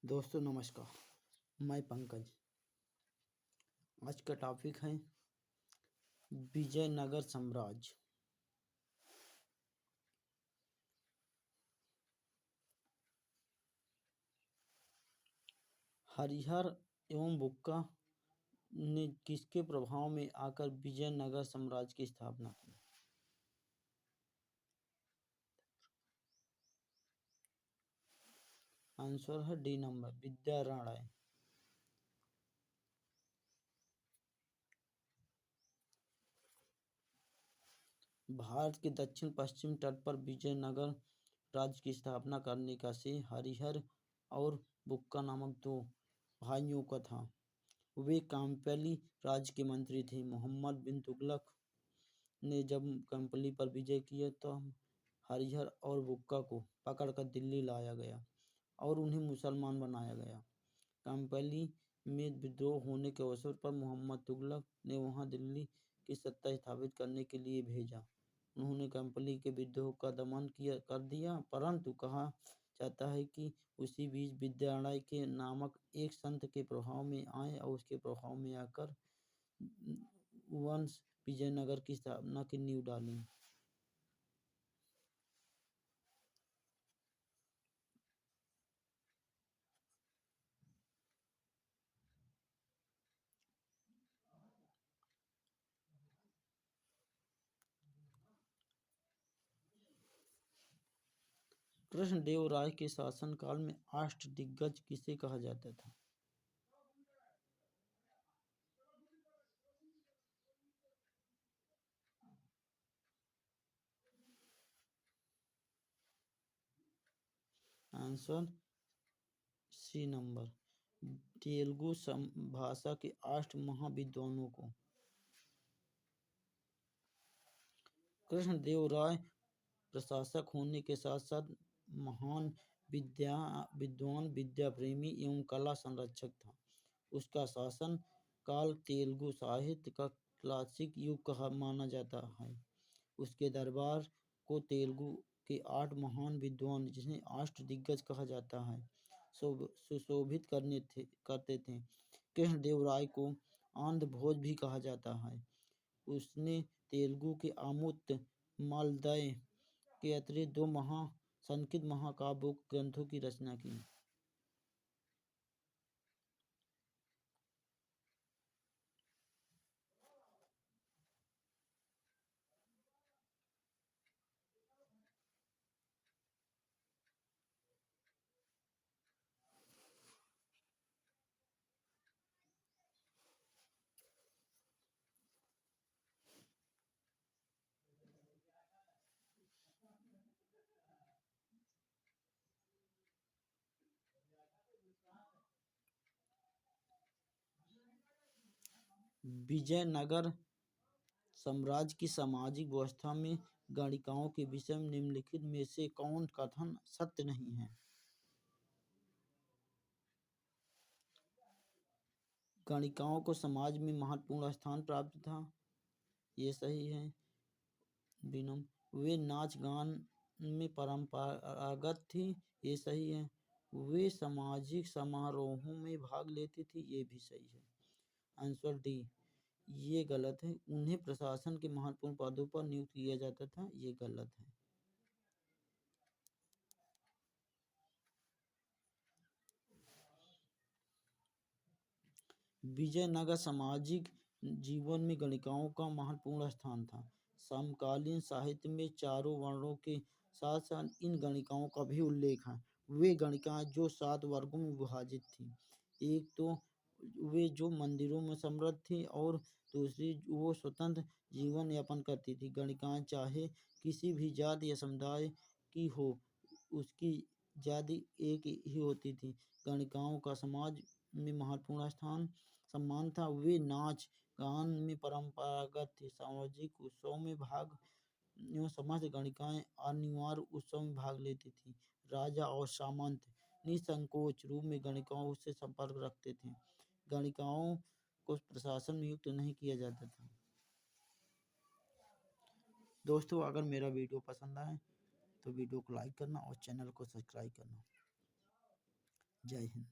दोस्तों नमस्कार। मैं पंकज। आज का टॉपिक है विजयनगर साम्राज्य। हरिहर एवं बुक्का ने किसके प्रभाव में आकर विजयनगर साम्राज्य की स्थापना की? आंसर है डी नंबर, विद्यारण राय। भारत के दक्षिण पश्चिम तट पर विजयनगर राज्य की स्थापना करने का श्रेय हरिहर और बुक्का नामक दो भाइयों का था। वे कांपैली राज्य के मंत्री थे। मोहम्मद बिन तुगलक ने जब कंपली पर विजय किया तो हरिहर और बुक्का को पकड़कर दिल्ली लाया गया और उन्हें मुसलमान बनाया गया। कंपली में विद्रोह होने के अवसर पर मोहम्मद तुगलक ने वहां दिल्ली की सत्ता स्थापित करने के लिए भेजा। उन्होंने कंपली के विद्रोह का दमन कर दिया, परंतु कहा जाता है कि उसी बीच विद्यारण के नामक एक संत के प्रभाव में आए और उसके प्रभाव में आकर वंश विजयनगर की स्थापना की नींव डाली। कृष्णदेव राय के शासनकाल में अष्टदिग्गज किसे कहा जाता था? आंसर सी नंबर, तेलुगु भाषा के 8 महाविद्वानों को। कृष्णदेव राय प्रशासक होने के साथ साथ महान विद्वान, विद्या प्रेमी एवं कला संरक्षक था। उसका शासन काल तेलुगु साहित्य का क्लासिक युग कहा माना जाता है। उसके दरबार को तेलुगु के 8 महान विद्वान, जिन्हें अष्टदिग्गज कहा जाता है, सुशोभित करते थे। कृष्णदेव राय को आंध्र भोज भी कहा जाता है। उसने तेलुगु के आमुक्त मालदय के अतिरिक्त 2 संस्कृत महाकाव्य ग्रंथों की रचना की। विजयनगर साम्राज्य की सामाजिक व्यवस्था में गणिकाओं के विषय में निम्नलिखित में से कौन कथन सत्य नहीं है? गणिकाओं को समाज में महत्वपूर्ण स्थान प्राप्त था, ये सही है। बिनम वे नाच गान में परंपरागत थी, ये सही है। वे सामाजिक समारोहों में भाग लेती थी, ये भी सही है। आंसर डी ये गलत है। उन्हें प्रशासन के महत्वपूर्ण पदों पर नियुक्त किया जाता था, ये गलत है। विजयनगर सामाजिक जीवन में गणिकाओं का महत्वपूर्ण स्थान था। समकालीन साहित्य में चारों वर्णों के साथ साथ इन गणिकाओं का भी उल्लेख है। वे गणिकाएं जो 7 वर्गों में विभाजित थी। एक तो वे जो मंदिरों में समृद्ध थी और दूसरी वो स्वतंत्र जीवन यापन करती थी। गणिकाएं चाहे किसी भी जाति या समुदाय की हो, उसकी जाति एक ही होती थी। गणिकाओं का समाज में महत्वपूर्ण स्थान सम्मान था। वे नाच गान में परंपरागत थे। सामाजिक उत्सव में भाग एवं समस्त गणिकाएं अनिवार्य उत्सव में भाग लेती थी। राजा और सामंत निसंकोच रूप में गणिकाओं से संपर्क रखते थे। गणिकाओं को प्रशासन में नियुक्त नहीं किया जाता था। दोस्तों, अगर मेरा वीडियो पसंद आए तो वीडियो को लाइक करना और चैनल को सब्सक्राइब करना। जय हिंद।